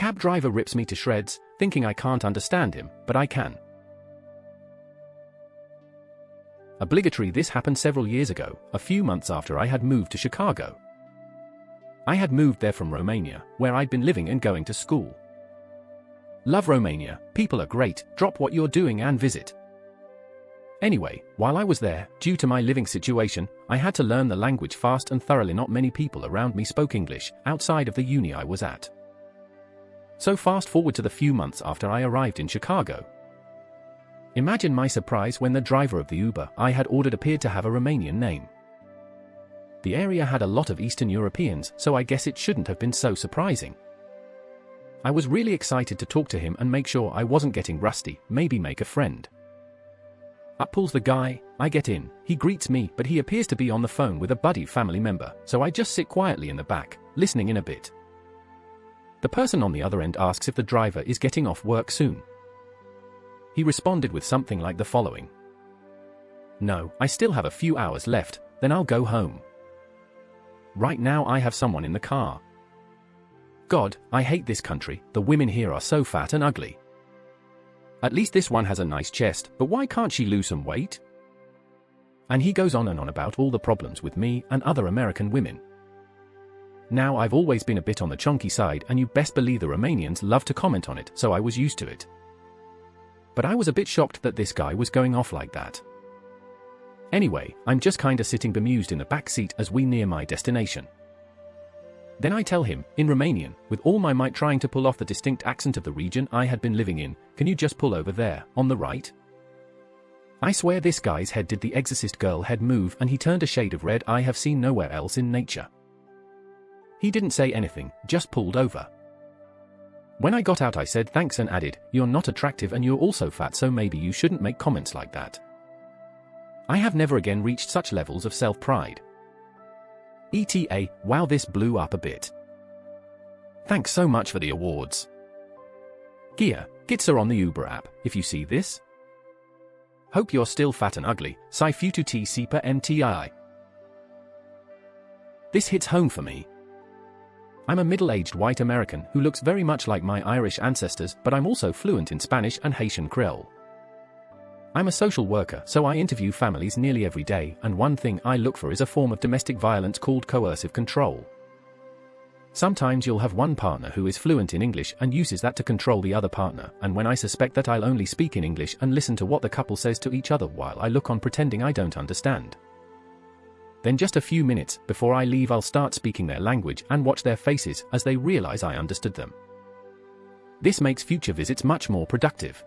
cab driver rips me to shreds, thinking I can't understand him, but I can. Obligatory. This happened several years ago, a few months after I had moved to Chicago. I had moved there from Romania, where I'd been living and going to school. Love Romania, people are great, drop what you're doing and visit. Anyway, while I was there, due to my living situation, I had to learn the language fast and thoroughly. Not many people around me spoke English, outside of the uni I was at. So fast forward to the few months after I arrived in Chicago. Imagine my surprise when the driver of the Uber I had ordered appeared to have a Romanian name. The area had a lot of Eastern Europeans, so I guess it shouldn't have been so surprising. I was really excited to talk to him and make sure I wasn't getting rusty, maybe make a friend. Up pulls the guy, I get in, he greets me, but he appears to be on the phone with a buddy family member, so I just sit quietly in the back, listening in a bit. The person on the other end asks if the driver is getting off work soon. He responded with something like the following. No, I still have a few hours left, then I'll go home. Right now I have someone in the car. God, I hate this country, the women here are so fat and ugly. At least this one has a nice chest, but why can't she lose some weight? And he goes on and on about all the problems with me and other American women. Now I've always been a bit on the chunky side, and you best believe the Romanians love to comment on it, so I was used to it. But I was a bit shocked that this guy was going off like that. Anyway, I'm just kinda sitting bemused in the back seat as we near my destination. Then I tell him, in Romanian, with all my might trying to pull off the distinct accent of the region I had been living in, can you just pull over there, on the right? I swear this guy's head did the Exorcist girl head move and he turned a shade of red I have seen nowhere else in nature. He didn't say anything, just pulled over. When I got out I said thanks and added, you're not attractive and you're also fat, so maybe you shouldn't make comments like that. I have never again reached such levels of self-pride. ETA, wow, this blew up a bit. Thanks so much for the awards. Gia, Gitsa on the Uber app, if you see this. Hope you're still fat and ugly, Sai Futu T Sipa MTI. This hits home for me. I'm a middle-aged white American who looks very much like my Irish ancestors, but I'm also fluent in Spanish and Haitian Creole. I'm a social worker, so I interview families nearly every day, and one thing I look for is a form of domestic violence called coercive control. Sometimes you'll have one partner who is fluent in English and uses that to control the other partner, and when I suspect that, I'll only speak in English and listen to what the couple says to each other while I look on pretending I don't understand. Then just a few minutes before I leave, I'll start speaking their language and watch their faces as they realize I understood them. This makes future visits much more productive.